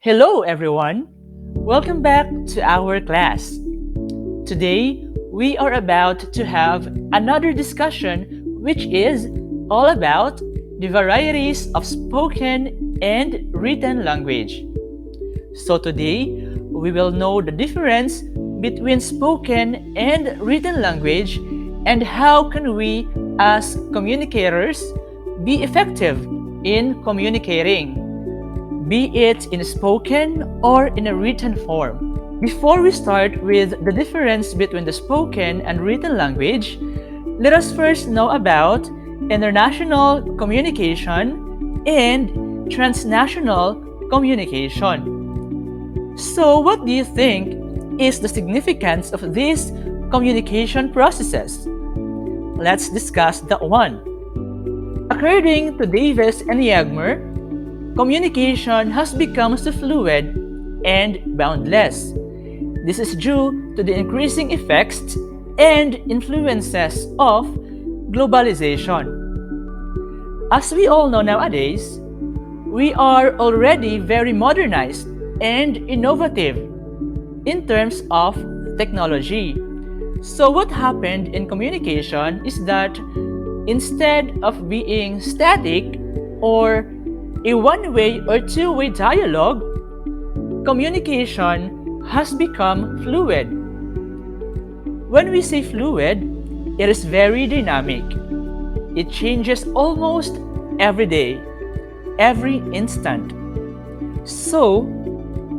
Hello, everyone. Welcome back to our class. Today, we are about to have another discussion which is all about the varieties of spoken and written language. So today, we will know the difference between spoken and written language and how can we as communicators be effective in communicating, be it in spoken or in a written form. Before we start with the difference between the spoken and written language, let us first know about international communication and transnational communication. So, what do you think is the significance of these communication processes? Let's discuss that one. According to Davis and Yagmer, communication has become so fluid and boundless. This is due to the increasing effects and influences of globalization. As we all know nowadays, we are already very modernized and innovative in terms of technology. So what happened in communication is that instead of being static or a one-way or two-way dialogue, communication has become fluid. When we say fluid, it is very dynamic. It changes almost every day, every instant. So,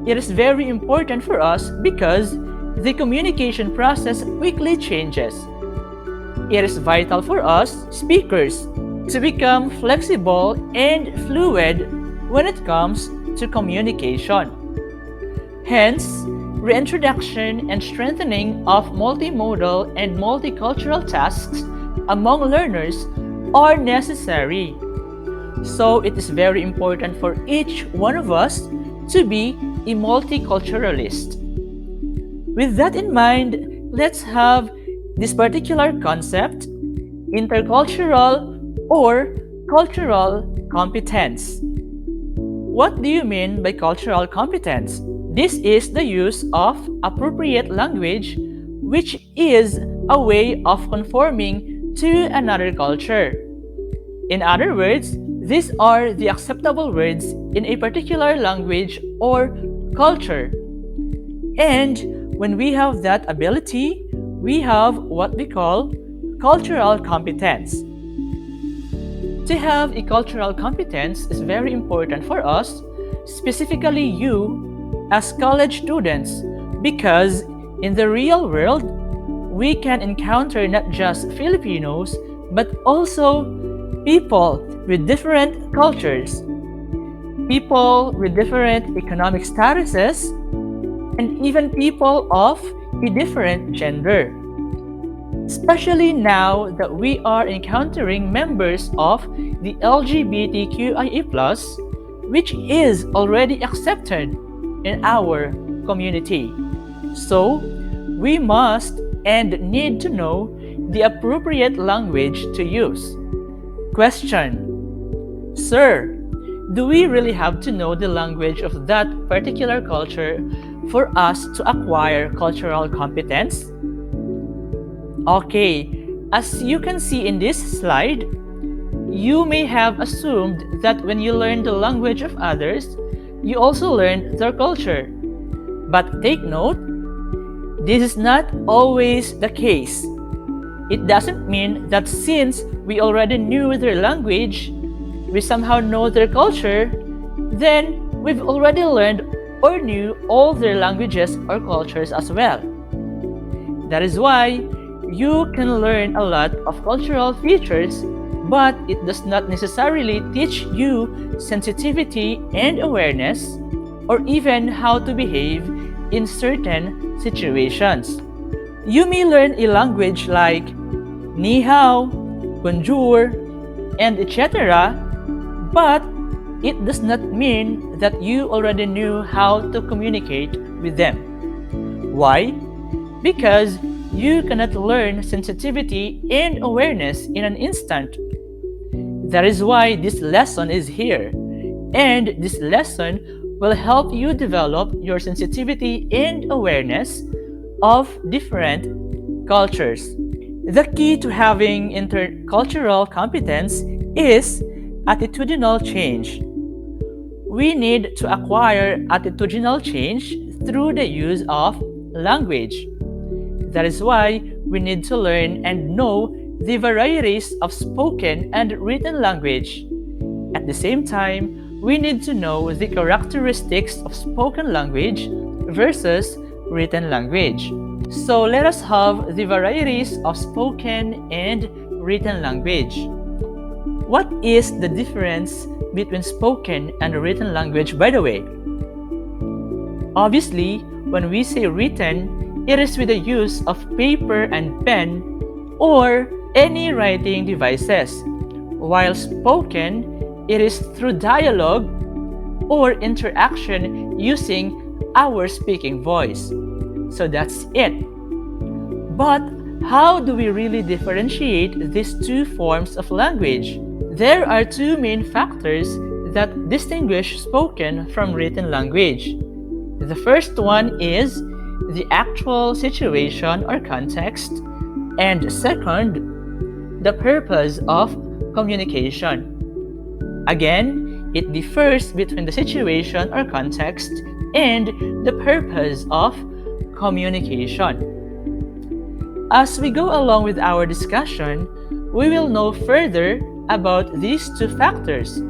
it is very important for us because the communication process quickly changes. It is vital for us, speakers, to become flexible and fluid when it comes to communication. Hence, reintroduction and strengthening of multimodal and multicultural tasks among learners are necessary. So it is very important for each one of us to be a multiculturalist. With that in mind, let's have this particular concept, intercultural or cultural competence. What do you mean by cultural competence? This is the use of appropriate language, which is a way of conforming to another culture. In other words, these are the acceptable words in a particular language or culture. And when we have that ability, we have what we call cultural competence. To have a cultural competence is very important for us, specifically you as college students, because in the real world, we can encounter not just Filipinos, but also people with different cultures, people with different economic statuses, and even people of a different gender. Especially now that we are encountering members of the LGBTQIA+, which is already accepted in our community. So, we must and need to know the appropriate language to use. Question: Sir, do we really have to know the language of that particular culture for us to acquire cultural competence? Okay, as you can see in this slide, you may have assumed that when you learn the language of others, you also learn their culture. But take note, this is not always the case. It doesn't mean that since we already knew their language, we somehow know their culture, then we've already learned or knew all their languages or cultures as well. That is why you can learn a lot of cultural features, but it does not necessarily teach you sensitivity and awareness, or even how to behave in certain situations. You may learn a language like ni hao, bonjour, and etc., but it does not mean that you already knew how to communicate with them. Why? Because you cannot learn sensitivity and awareness in an instant. That is why this lesson is here. And this lesson will help you develop your sensitivity and awareness of different cultures. The key to having intercultural competence is attitudinal change. We need to acquire attitudinal change through the use of language. That is why we need to learn and know the varieties of spoken and written language. At the same time, we need to know the characteristics of spoken language versus written language. So let us have the varieties of spoken and written language. What is the difference between spoken and written language, by the way? Obviously, when we say written, it is with the use of paper and pen or any writing devices, while spoken, it is through dialogue or interaction using our speaking voice. So that's it. But how do we really differentiate these two forms of language? There are two main factors that distinguish spoken from written language. The first one is the actual situation or context, and second, the purpose of communication. Again, it differs between the situation or context and the purpose of communication. As we go along with our discussion, we will know further about these two factors: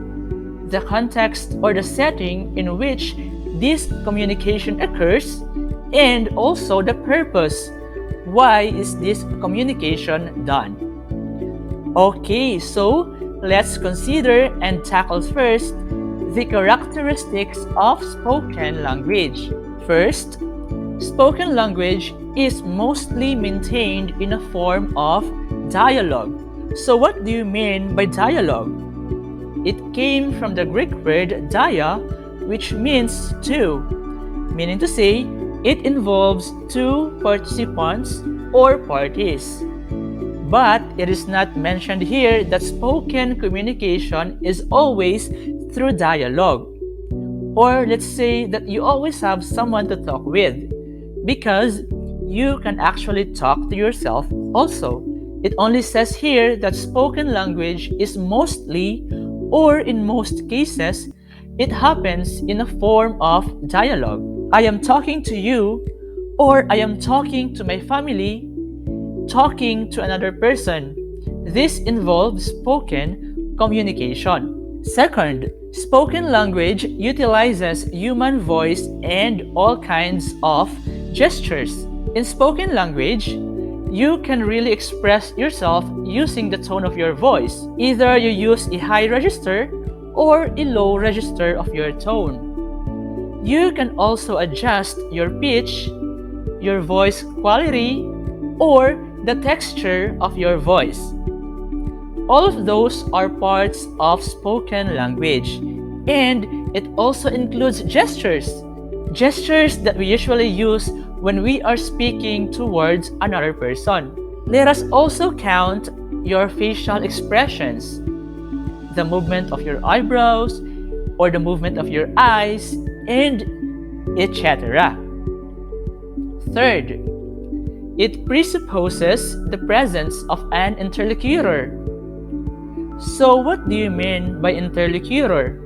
the context or the setting in which this communication occurs, and also the purpose. Why is this communication done? Okay, so let's consider and tackle first the characteristics of spoken language. First, spoken language is mostly maintained in a form of dialogue. So what do you mean by dialogue? It came from the Greek word dia, which means two, meaning to say it involves two participants or parties. But it is not mentioned here that spoken communication is always through dialogue. Or let's say that you always have someone to talk with, because you can actually talk to yourself also. It only says here that spoken language is mostly, or in most cases, it happens in a form of dialogue. I am talking to you, or I am talking to my family, talking to another person. This involves spoken communication. Second, spoken language utilizes human voice and all kinds of gestures. In spoken language, you can really express yourself using the tone of your voice. Either you use a high register or a low register of your tone. You can also adjust your pitch, your voice quality, or the texture of your voice. All of those are parts of spoken language, and it also includes gestures. Gestures that we usually use when we are speaking towards another person. Let us also count your facial expressions, the movement of your eyebrows, or the movement of your eyes, and etc. Third, it presupposes the presence of an interlocutor. So what do you mean by interlocutor?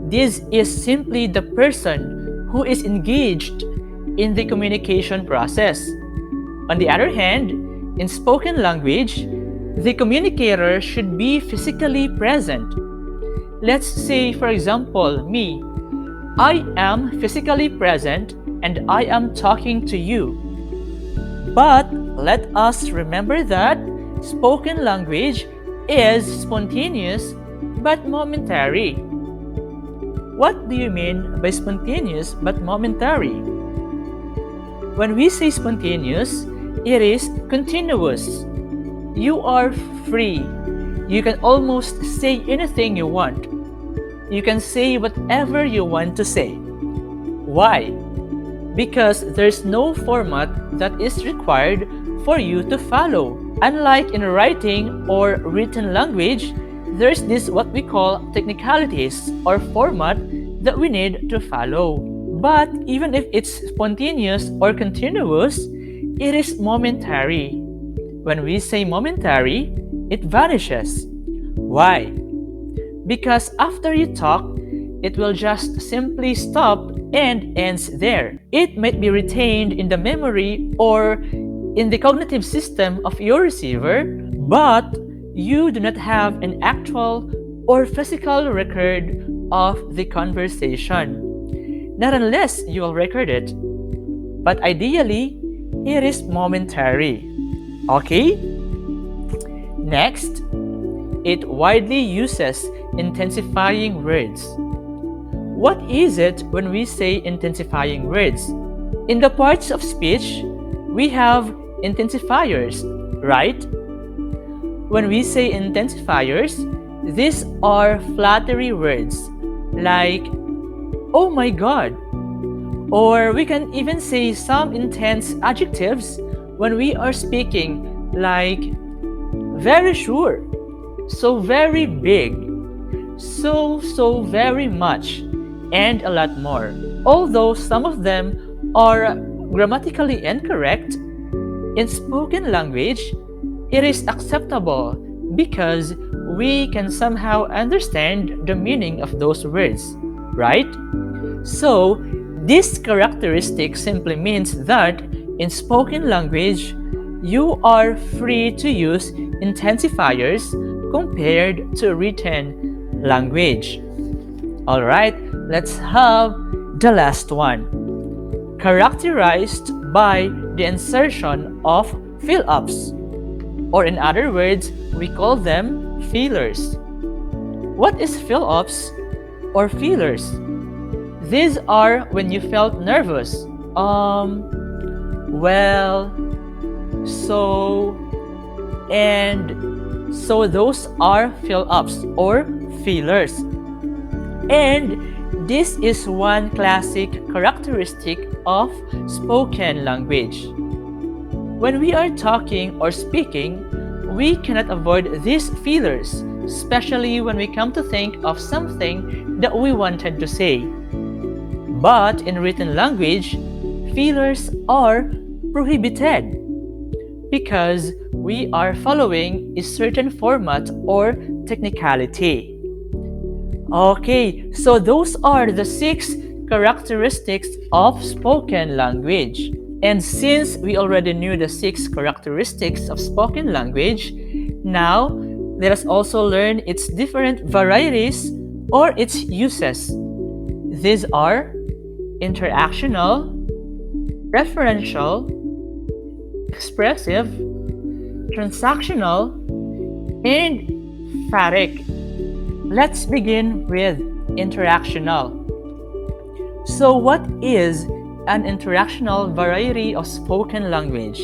This is simply the person who is engaged in the communication process. On the other hand, in spoken language, the communicator should be physically present. Let's say, for example, me. I am physically present and I am talking to you. But let us remember that spoken language is spontaneous but momentary. What do you mean by spontaneous but momentary? When we say spontaneous, it is continuous. You are free. You can almost say anything you want. You can say whatever you want to say. Why? Because there's no format that is required for you to follow. Unlike in writing or written language, there's this what we call technicalities or format that we need to follow. But even if it's spontaneous or continuous, it is momentary. When we say momentary, it vanishes. Why? Because after you talk, it will just simply stop and ends there. It might be retained in the memory or in the cognitive system of your receiver, but you do not have an actual or physical record of the conversation. Not unless you will record it. But ideally, it is momentary. Okay? Next, it widely uses intensifying words. What is it when we say intensifying words? In the parts of speech, we have intensifiers, right? When we say intensifiers, these are flattery words like, oh my god. Or we can even say some intense adjectives when we are speaking like very sure, so very big, so very much, and a lot more. Although some of them are grammatically incorrect, in spoken language, it is acceptable because we can somehow understand the meaning of those words, right? So, this characteristic simply means that in spoken language, you are free to use intensifiers compared to written language. Alright, let's have the last one. Characterized by the insertion of fill-ups, or in other words, we call them fillers. What is fill-ups or fillers? These are when you felt nervous. Well, so, and so those are fill-ups or fillers. And this is one classic characteristic of spoken language. When we are talking or speaking, we cannot avoid these fillers, especially when we come to think of something that we wanted to say. But in written language, fillers are prohibited because we are following a certain format or technicality. Okay, so those are the 6 characteristics of spoken language. And since we already knew the 6 characteristics of spoken language, now let us also learn its different varieties or its uses. These are interactional, referential, expressive, transactional, and emphatic. Let's begin with interactional. So what is an interactional variety of spoken language?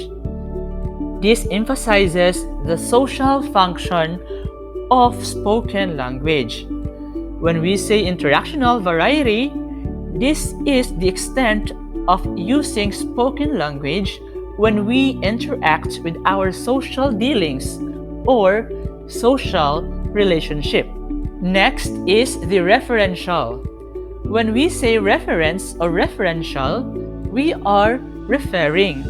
This emphasizes the social function of spoken language. When we say interactional variety, this is the extent of using spoken language when we interact with our social dealings or social relationship. Next is the referential. When we say reference or referential, we are referring.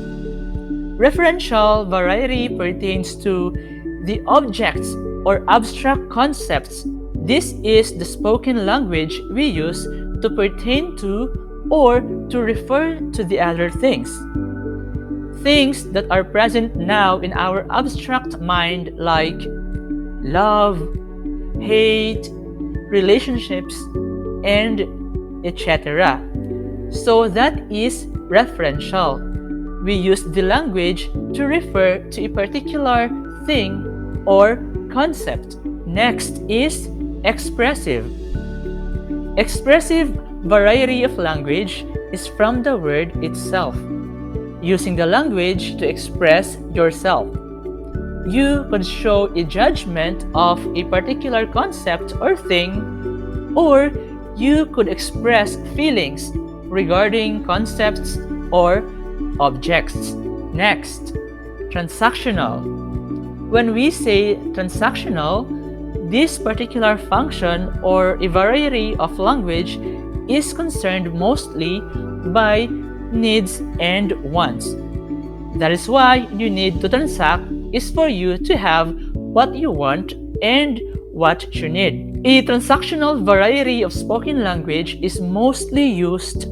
Referential variety pertains to the objects or abstract concepts. This is the spoken language we use to pertain to or to refer to the other things. Things that are present now in our abstract mind like love, hate, relationships, and etc. So that is referential. We use the language to refer to a particular thing or concept. Next is expressive. Expressive variety of language is from the word itself, using the language to express yourself. You could show a judgment of a particular concept or thing, or you could express feelings regarding concepts or objects. Next, transactional. When we say transactional, this particular function or a variety of language is concerned mostly by needs and wants. That is why you need to transact is for you to have what you want and what you need. A transactional variety of spoken language is mostly used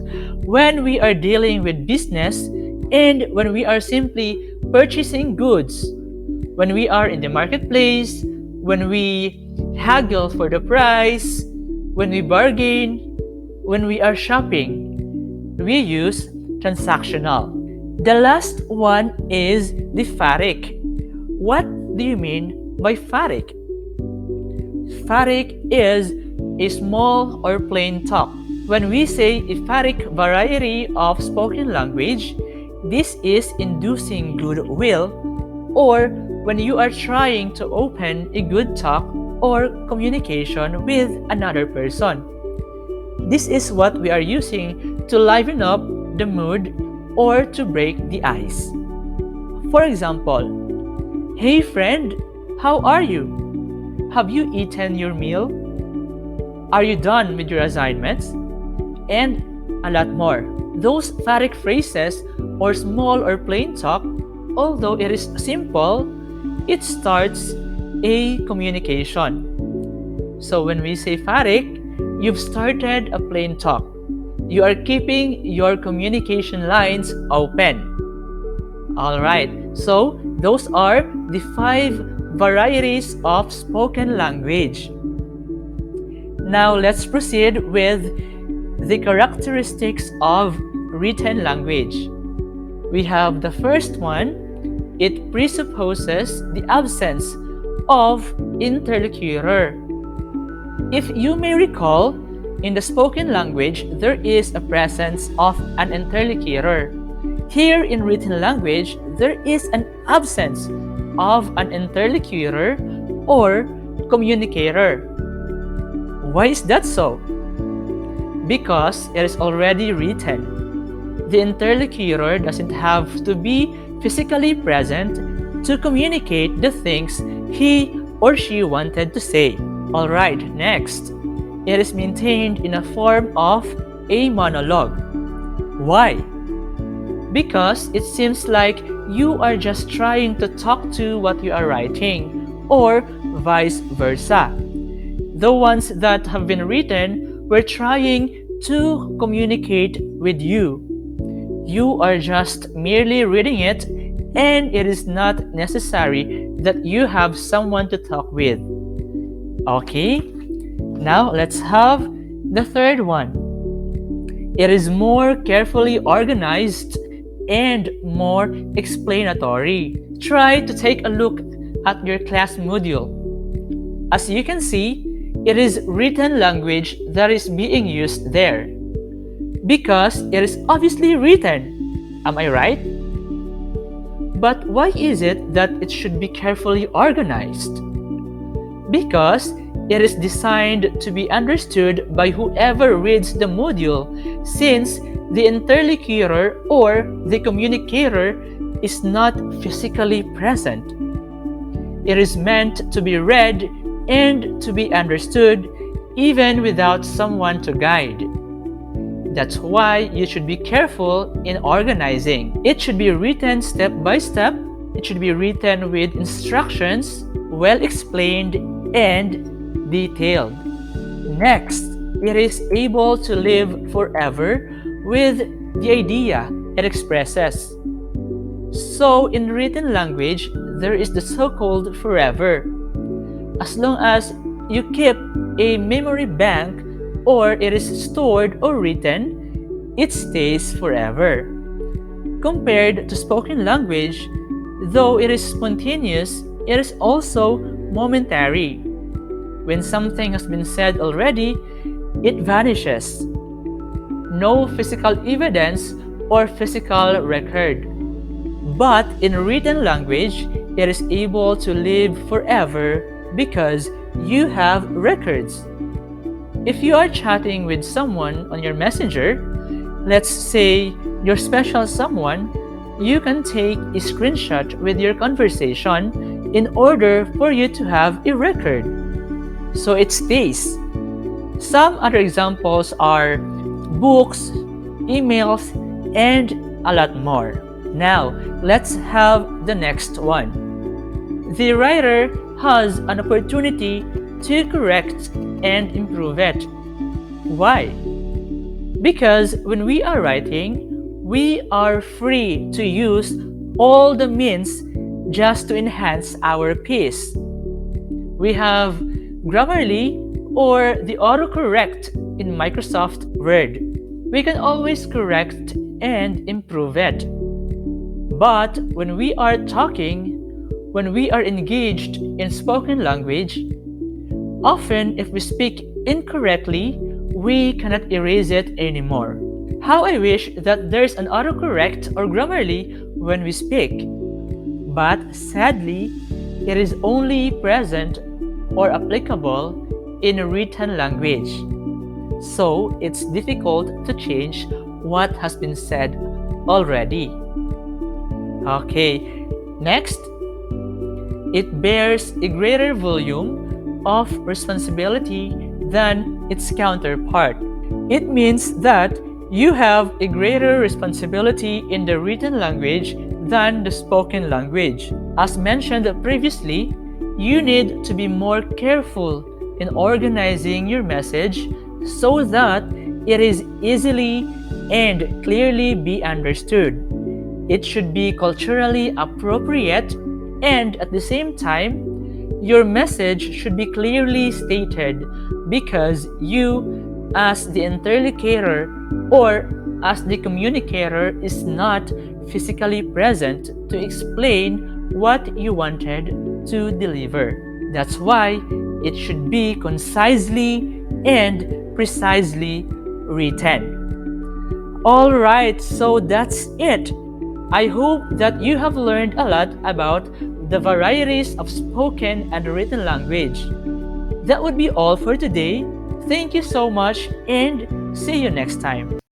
when we are dealing with business and when we are simply purchasing goods, when we are in the marketplace, when we haggle for the price, when we bargain, when we are shopping. We use transactional. The last one is the phatic. What do you mean by phatic? Phatic is a small or plain talk. When we say a phatic variety of spoken language, this is inducing goodwill, or when you are trying to open a good talk or communication with another person. This is what we are using to liven up the mood or to break the ice. For example, "Hey friend, how are you? Have you eaten your meal? Are you done with your assignments?" And a lot more. Those phatic phrases or small or plain talk, although it is simple, it starts a communication. So when we say phatic, you've started a plain talk. You are keeping your communication lines open. Alright, so those are the 5 varieties of spoken language. Now let's proceed with the characteristics of written language. We have the first one. It presupposes the absence of interlocutor. If you may recall, in the spoken language, there is a presence of an interlocutor. Here in written language, there is an absence of an interlocutor or communicator. Why is that so? Because it is already written. The interlocutor doesn't have to be physically present to communicate the things he or she wanted to say. Alright, next. It is maintained in a form of a monologue. Why? Because it seems like you are just trying to talk to what you are writing, or vice versa. The ones that have been written were trying to communicate with you. You are just merely reading it, and it is not necessary that you have someone to talk with. Okay? Now let's have the third one. It is more carefully organized and more explanatory. Try to take a look at your class module. As you can see, it is written language that is being used there. Because it is obviously written. Am I right? But why is it that it should be carefully organized? Because it is designed to be understood by whoever reads the module, since the interlocutor or the communicator is not physically present. It is meant to be read and to be understood even without someone to guide. That's why you should be careful in organizing. It should be written step by step. It should be written with instructions, well explained and detailed. Next, it is able to live forever with the idea it expresses. So in written language, there is the so-called forever. As long as you keep a memory bank or it is stored or written, it stays forever. Compared to spoken language, though it is spontaneous, it is also momentary. When something has been said already, it vanishes. No physical evidence or physical record. But in written language, it is able to live forever because you have records. If you are chatting with someone on your messenger, let's say your special someone, you can take a screenshot with your conversation in order for you to have a record. So it stays. Some other examples are books, emails, and a lot more. Now, let's have the next one. The writer has an opportunity to correct and improve it. Why? Because when we are writing, we are free to use all the means just to enhance our piece. We have Grammarly or the autocorrect in Microsoft Word. We can always correct and improve it. But when we are talking, when we are engaged in spoken language, often if we speak incorrectly, we cannot erase it anymore. How I wish that there's an autocorrect or Grammarly when we speak. But sadly, it is only present or applicable in written language. So it's difficult to change what has been said already. Okay, next, it bears a greater volume of responsibility than its counterpart. It means that you have a greater responsibility in the written language than the spoken language. As mentioned previously, you need to be more careful in organizing your message so that it is easily and clearly be understood. It should be culturally appropriate, and at the same time, your message should be clearly stated because you, as the interlocutor or as the communicator, is not physically present to explain what you wanted to deliver. That's why it should be concisely and precisely written. Alright, so that's it. I hope that you have learned a lot about the varieties of spoken and written language. That would be all for today. Thank you so much and see you next time.